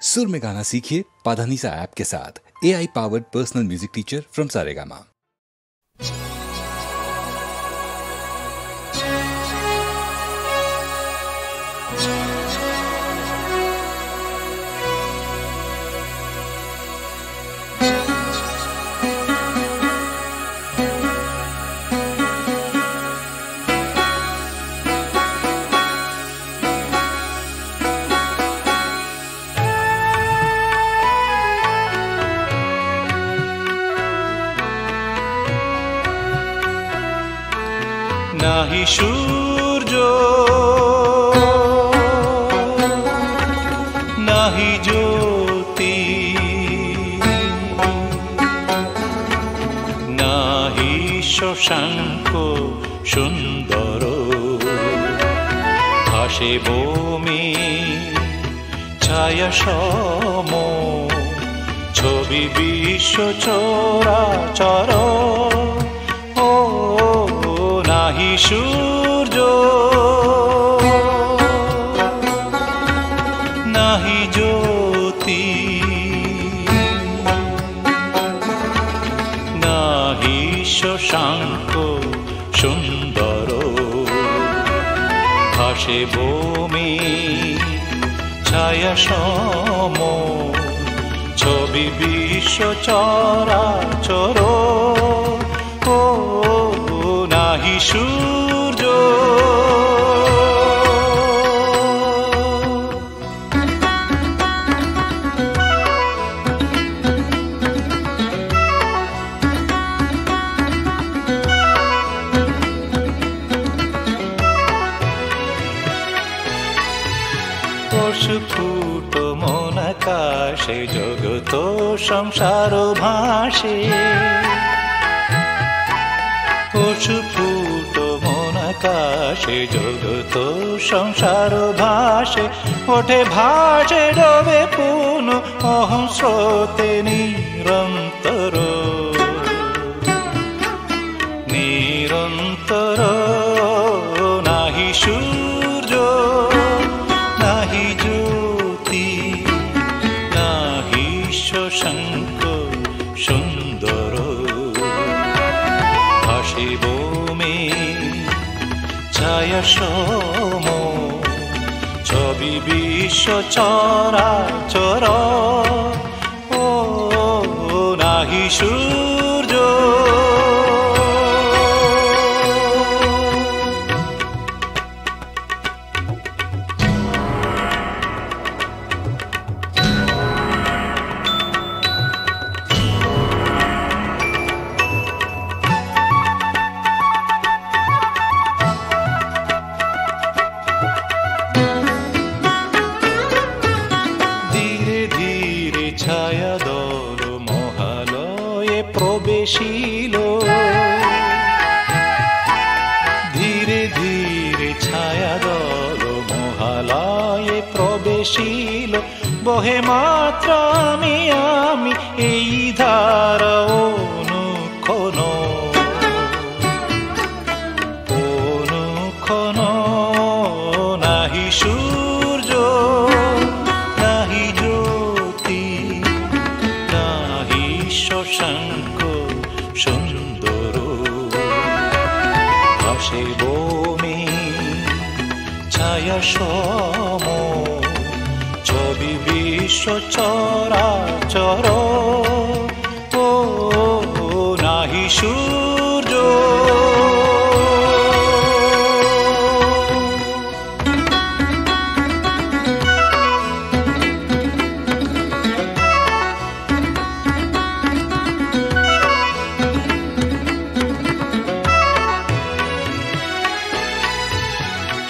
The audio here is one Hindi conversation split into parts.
सुर में गाना सीखिए पाधानीसा ऐप के साथ। AI powered personal music teacher from Saregama. নাহি সূর্য নাহি জ্যোতি নাহি শশাঙ্ক সুন্দর ভাসে ভূমি ছায়া সম ছবি বিশ্ব চরাচর নাহি সূর্য নাহি জ্যোতি নাহি শশাঙ্ক সুন্দর ভাসে ভূমি ছায়া সম ছবি বিশ্ব চরাচর নাহি সূর্য স্ফুট মন আকাশে জগত সংসার ভাসে স্ফুট মন আকাশে জগত সংসার ভাসে ওঠে ভাসে ডোবে পুন অহং স্রোতে নিরন্তর নিরন্তর নাহি সূর্য নাহি জ্যোতি নাহি শশাঙ্ক সুন্দর ভাসে ভূমি ছায়া সম ছবি বিশ্ব চরাচর নাহি সূর্য ছায়া দল মহালয়ে প্রবেশিল ধীরে ধীরে ছায়া দল মহালয়ে প্রবেশিল বহে মাত্র আমি আমি এই ধারা অনুক্ষণ অনুক্ষণ নাহি সূর্য নাহি শশাঙ্ক সুন্দর ভাসে ভূমি ছায়া সম ছবি বিশ্ব চরাচর নাহি সূর্য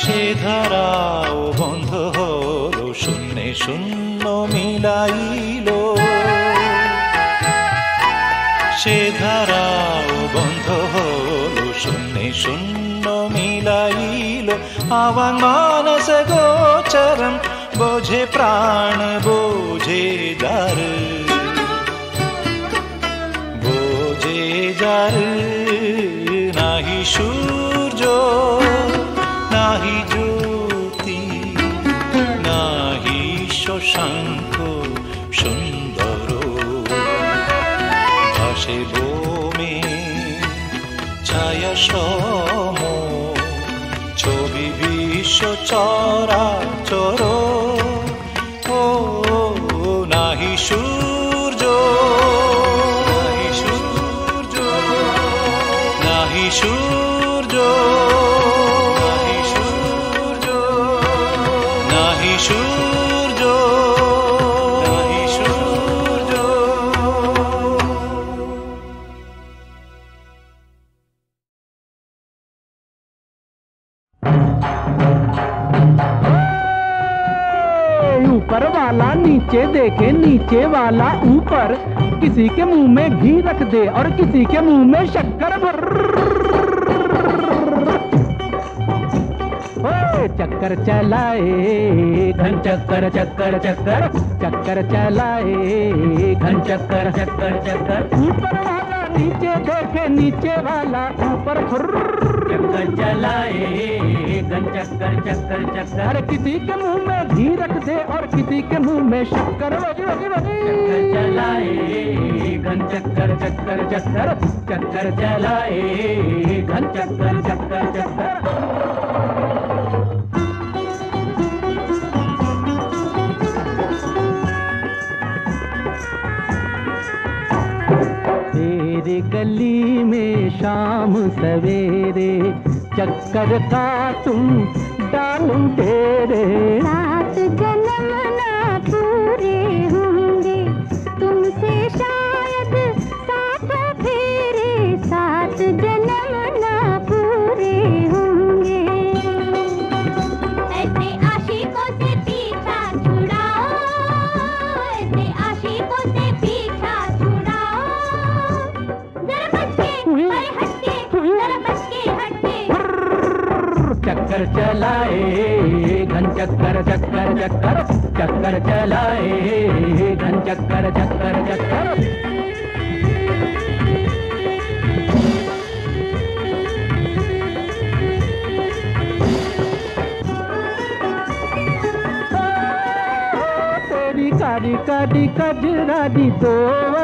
সে ধারাও বন্ধ হলো শূন্যে শূন্য মিলাইল সে ধারাও বন্ধ হলো শূন্যে শূন্য মিলাইল আবাং মানস গোচরম বোঝে প্রাণ বোঝে যার বোঝে যার নাহি সূর্য নাহি জ্যোতি নাহি শশাঙ্ক অসংখ্য সুন্দর ভাসে বমে ছায়া সম ছবি বিশ্ব চরাচর ও নাহি সূর্য নাহি সূর্য নাহি সূর্য নাহি সূর্য নাহি সূর্য নাহি সূর্য। ऊपर वाला नीचे देखे, नीचे वाला ऊपर, किसी के मुंह में घी रख दे और किसी के मुंह में शक्कर भर। चक्कर चलाए घन चक्कर चक्कर चक्कर, चक्कर चलाए घन चक्कर चक्कर चक्कर। ऊपर वाला नीचे देखे, नीचे वाला ऊपर, चक्कर चलाए घन चक्कर चक्कर चक्कर। किसी के मुंह में घी रख दे और किसी के मुंह में शक्कर। चक्कर चलाए घन चक्कर चक्कर चक्कर, चक्कर चलाए घन चक्कर चक्कर चक्कर। तेरे गली में शाम सवेरे चक्कर का तुम डालूं तेरे। 7 जन्म ना पूरे होंगे तुमसे शायद 7 फेरे, 7 जन्म ना पूरे होंगे। ऐसे आशिकों से पीछा छुड़ाओ, ऐसे आशिकों से पीछा छुड़ाओ। जरा बच के, अरे हट के, जरा बच के हट के। चक्कर चलाए घन चक्कर चक्कर चक्कर, चक्कर चलाए घन चक्कर चक्कर चक्कर। तेरी कारी कारी कजरारी 2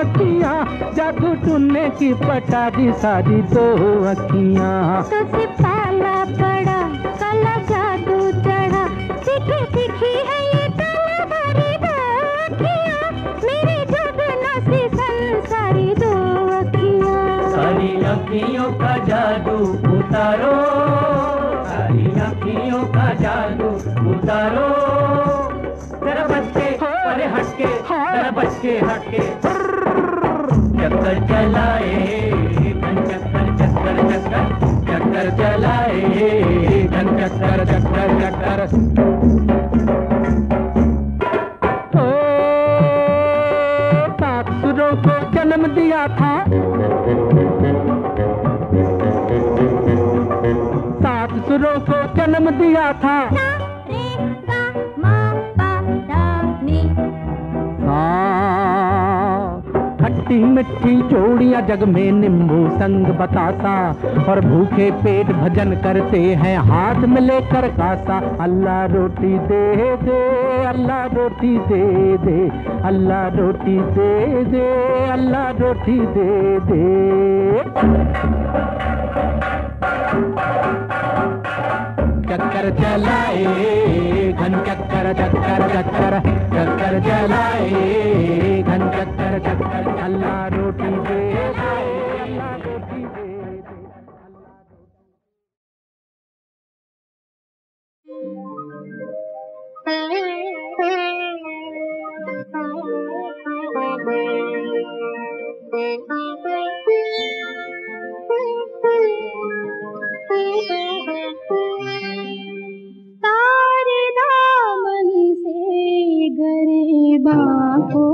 अखियाँ, जादू टूने की पटा दी सारी 2 अखियाँ। तो सिपाला पड़ा काला जादू चढ़ा, सीखी सीखी है ये काला भरी 2 अखियाँ, मेरी जुगनू सी संसारी 2 अखियाँ। सारी अखियों का जादू उतारो, सारी अखियों का जादू उतारो। जरा बच के, अरे हट के, जरा बच के हट के। चक्कर चलाए घन चक्कर चक्कर चक्कर, चक्कर चलाए घन चक्कर चक्कर चक्कर। ओ 7 सुरों को जन्म दिया था, 7 सुरों को जन्म दिया था। सा रे गा मा पा दा नी। खट्टी मिट्ठी जोड़ियां जग में नींबू संग बतासा, और भूखे पेट भजन करते हैं हाथ में लेकर कासा। अल्लाह रोटी दे दे, अल्लाह रोटी दे दे, अल्लाह रोटी दे दे, अल्लाह रोटी दे दे। चक्कर चलाए घन चक्कर चक्कर चक्कर, चक्कर चलाए घन चक्कर चक्कर। अल्लाह रोटी दे दे, अल्लाह रोटी दे दे, अल्लाह तारे दामन से गरीबां को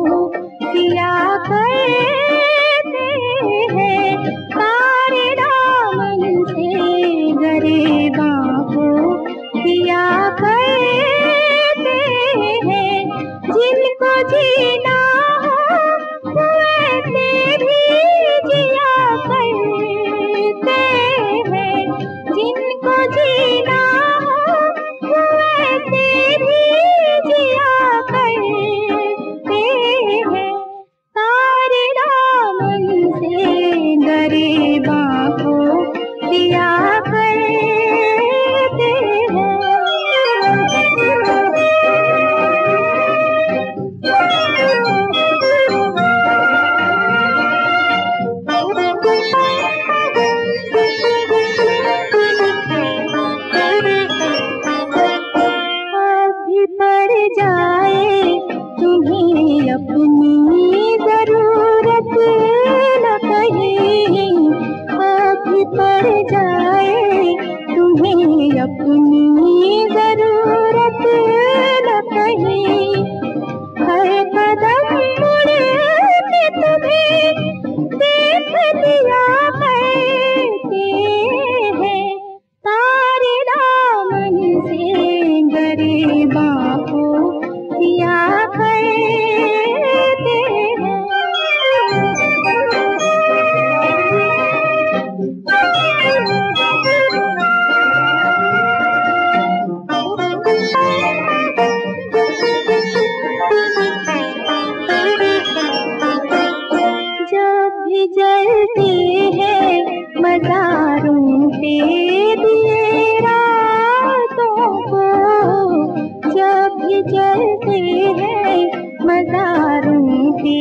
पिया करते हैं, तारे दामन से गरीबां को पिया करते हैं। जिनको जीना हो वो ऐसे भी जिया करते हैं, जिनको जीना हो वो ऐसे भी जिया करते मज़ारों के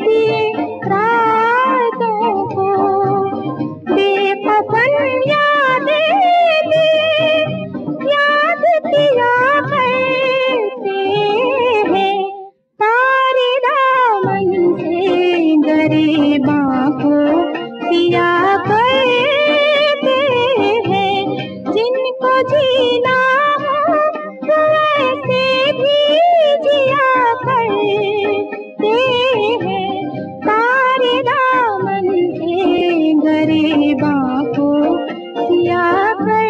दिए रातों को बेखबर यादें दिए याद किया करते हैं तारे दामन से गरीबां को दिया करते हैं जिनको जीना हो वो ऐसे भी जिया करते हैं तारे दामन से गरीबां को दिया करते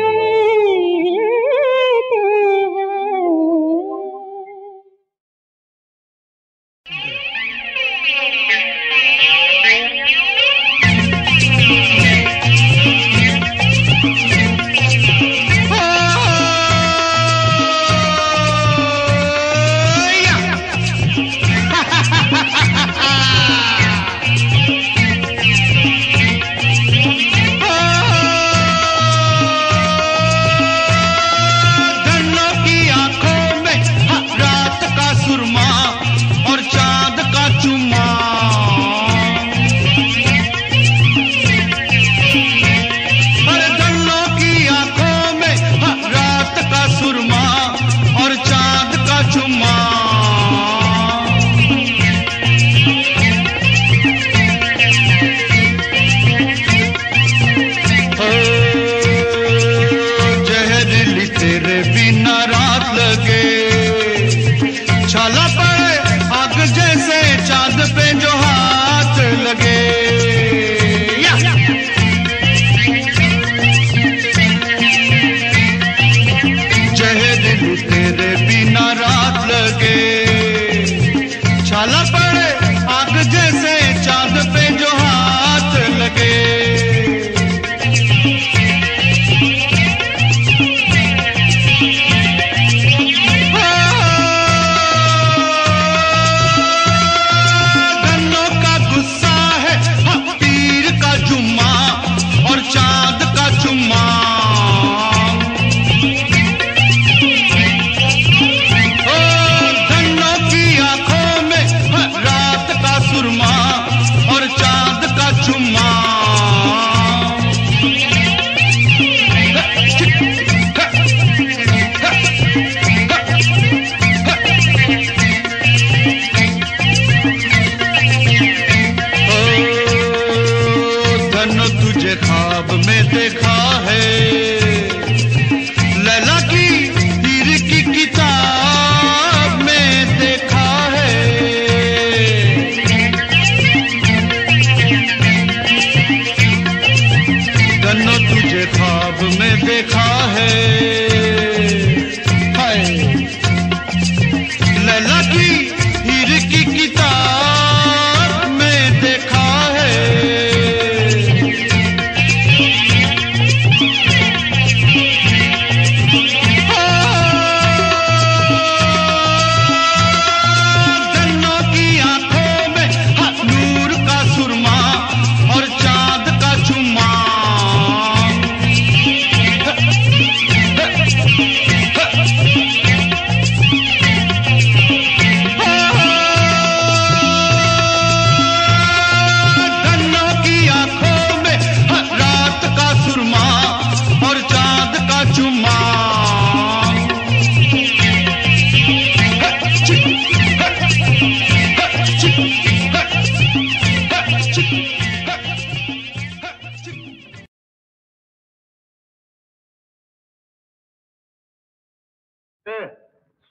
हैं।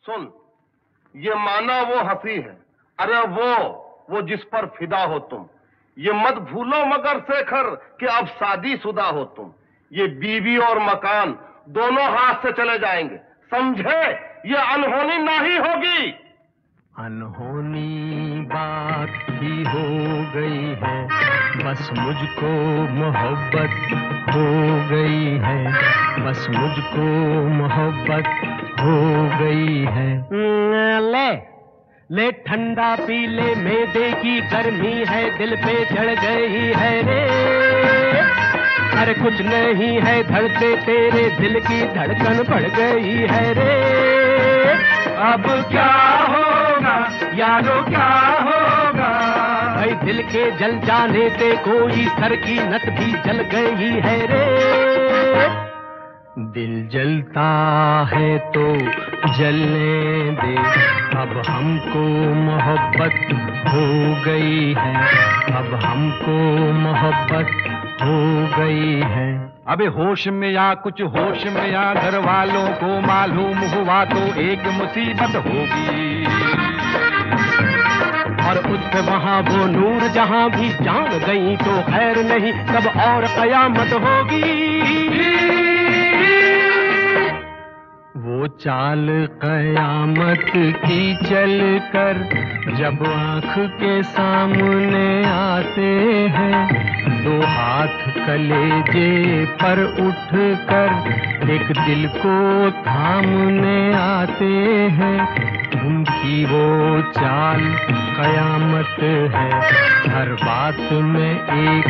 सुन, ये माना वो हंसी है, अरे वो जिस पर फिदा हो तुम। ये मत भूलो मगर शेखर कि अब शादीशुदा हो तुम। ये बीवी और मकान दोनों हाथ से चले जाएंगे, समझे? ये अनहोनी नहीं होगी। अनहोनी बात ही हो गई है, बस मुझको मोहब्बत हो गई है, बस मुझको मोहब्बत हो गई है। ले ठंडा पी ले, मैदे की गर्मी है दिल पे चढ़ गई है रे। अरे कुछ नहीं है धड़के तेरे दिल की धड़कन बढ़ गई है रे। अब क्या होगा यारो क्या होगा। भाई दिल के जल जाने से कोई सर की नस भी जल गई है रे। दिल जलता है तो जलने दे, अब हमको मोहब्बत हो गई है, अब हमको मोहब्बत हो गई है। अबे होश में या कुछ होश में या घर वालों को मालूम हुआ तो एक मुसीबत होगी, और उस पे वहाँ वो नूर जहाँ भी जान गई तो खैर नहीं, तब और कयामत होगी। वो चाल कयामत की चल कर जब आँख के सामने आते हैं, दो हाथ कलेजे पर उठ कर एक दिल को थामने आते हैं। उनकी वो चाल कयामत है, हर बात में एक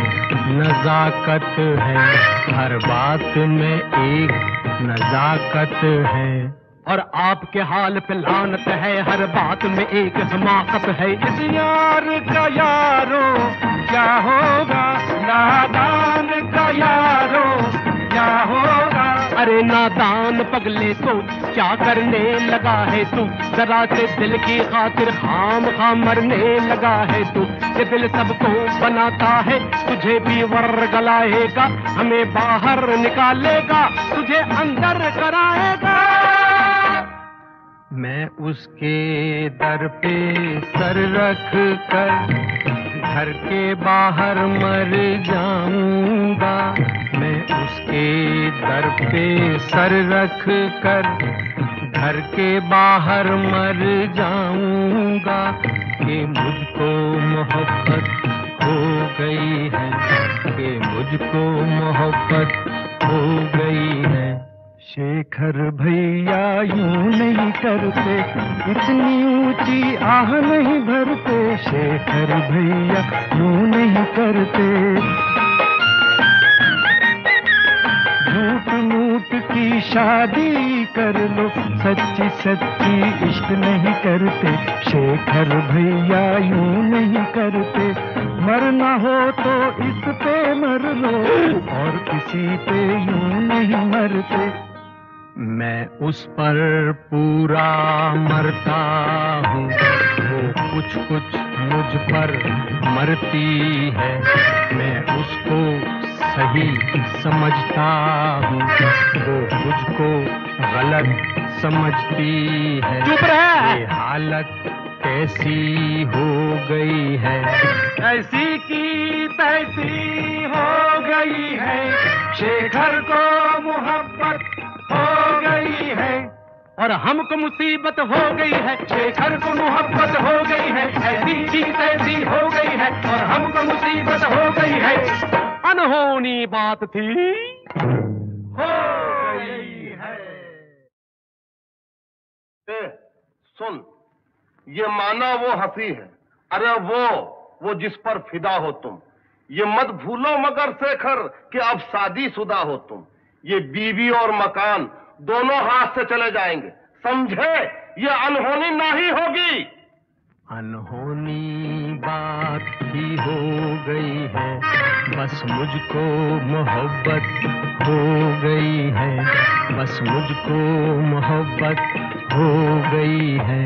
नजाकत है, हर बात में एक नजाकत है। और आपके हाल पे लानत है, हर बात में एक हमाकत है। इस यार का यारो क्या होगा, नादान का यारो क्या होगा। अरे नादान पगले तो क्या करने लगा है तू, जरा से दिल की खातिर खाम खाम मरने लगा है तू। ये दिल सबको बनाता है, तुझे भी वर्गलाएगा, हमें बाहर निकालेगा, तुझे अंदर कराएगा। मैं उसके दर पे सर रख कर घर के बाहर मर जाऊंगा, मैं उसके दर पे सर रख कर घर के बाहर मर जाऊंगा, कि मुझको मोहब्बत हो गई है, कि मुझको मोहब्बत हो गई है। शेखर भैया यूं नहीं करते, इतनी ऊंची आह नहीं भरते, शेखर भैया यूं नहीं करते। झूठ मूठ की शादी कर लो, सच्ची सच्ची इश्क नहीं करते, शेखर भैया यूं नहीं करते। मरना हो तो इस पे मर लो, और किसी पे यूं नहीं मरते। मैं उस पर पूरा मरता हूँ, वो कुछ कुछ मुझ पर मरती है, मैं उसको सही समझता हूँ, वो मुझको गलत समझती है। चुप रह! ये हालत कैसी हो गई है, ऐसी की तैसी हो गई है। शेखर को मोहब्बत हो गई है, और हमको मुसीबत हो गई है। शेखर को मोहब्बत हो गई है, ऐसी की तैसी हो गई है, और हमको मुसीबत हो गई है। अनहोनी बात थी, हो गई है। सुन, ये माना वो हंसी है, अरे वो जिस पर फिदा हो तुम। ये मत भूलो मगर शेखर कि अब शादीशुदा हो तुम। ये बीवी और मकान दोनों हाथ से चले जाएंगे, समझे? ये अनहोनी नहीं होगी। अनहोनी बात ही हो गई है, बस मुझको मोहब्बत हो गई है, बस मुझको मोहब्बत हो गई है।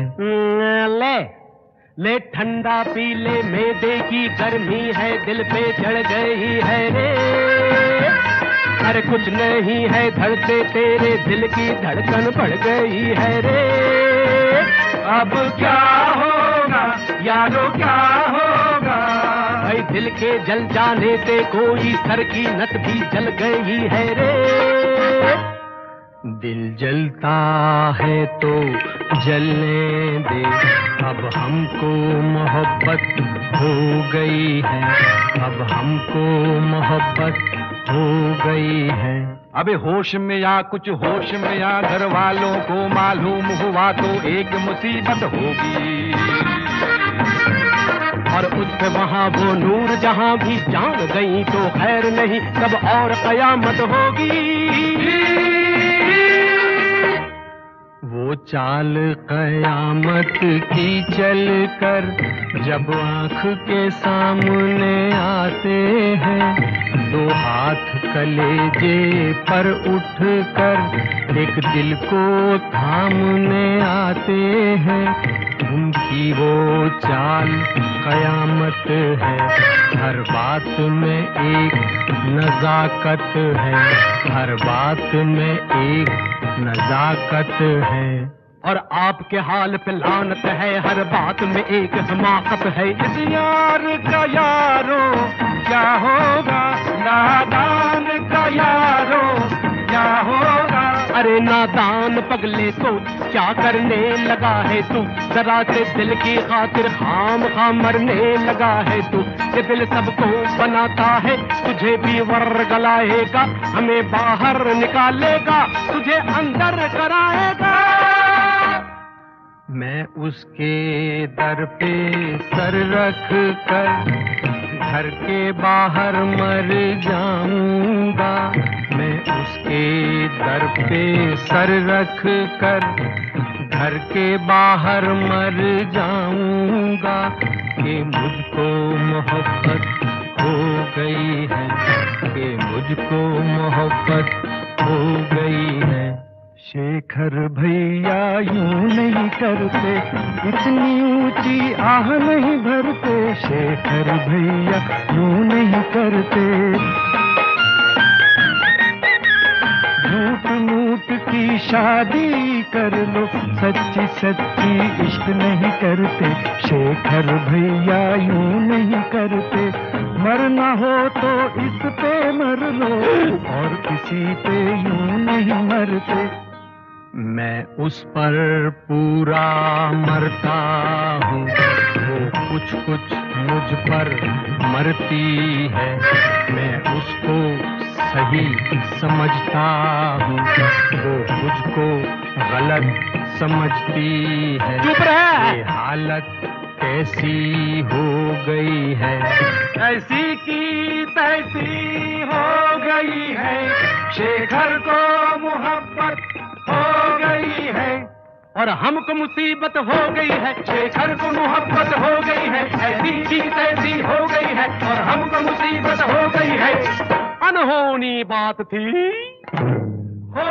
ले ठंडा पी ले, मैदे की गर्मी है दिल पे चढ़ गई है रे। अरे कुछ नहीं है, धड़के तेरे दिल की धड़कन बढ़ गई है रे। अब क्या होगा यारो क्या होगा, भाई दिल के जल जाने से कोई सर की नस भी जल गई है रे। दिल जलता है तो जलने दे, अब हमको मोहब्बत हो गई है, अब हमको मोहब्बत हो गई है। अबे होश में या कुछ होश में या घर वालों को मालूम हुआ तो एक मुसीबत होगी, और उस पे वहाँ वो नूर जहाँ भी जान गई तो खैर नहीं, तब और कयामत होगी। वो चाल कयामत की चल कर जब आँख के सामने आते हैं, दो हाथ कलेजे पर उठ कर एक दिल को थामने आते हैं। उनकी वो चाल कयामत है, हर बात में एक नजाकत है, हर बात में एक नजाकत है। और आपके हाल पे लानत है, हर बात में एक हमाकत है। इस यार का यारो क्या होगा, नादान का यारो क्या होगा। अरे नादान पगले तो क्या करने लगा है तू, जरा से दिल की खातिर खाम खाम मरने लगा है तू। ये दिल सबको बनाता है, तुझे भी वर्गलाएगा, हमें बाहर निकालेगा, तुझे अंदर कराएगा। मैं उसके दर पे सर रख कर घर के बाहर मर जाऊंगा। मैं उसके दर पे सर रख कर घर के बाहर मर जाऊंगा कि मुझको मोहब्बत हो गई है, कि मुझको मोहब्बत हो गई है। शेखर भैया यूं नहीं करते, इतनी ऊंची आह नहीं भरते। शेखर भैया यूं नहीं करते, झूठ मूठ की शादी कर लो, सच्ची सच्ची इश्क नहीं करते। शेखर भैया यूं नहीं करते, मरना हो तो इस पे मर लो और किसी पे यूं नहीं मरते। मैं उस पर पूरा मरता हूँ, वो कुछ कुछ मुझ पर मरती है। मैं उसको सही समझता हूँ, वो मुझको गलत समझती है। चुप रह! ये हालत कैसी हो गई है, ऐसी की तैसी हो गई है। शेखर को मोहब्बत हो गई है और हमको मुसीबत हो गई है। शेखर को मोहब्बत हो गई है, ऐसी की तैसी हो गई है और हमको मुसीबत हो गई है। अनहोनी बात थी हो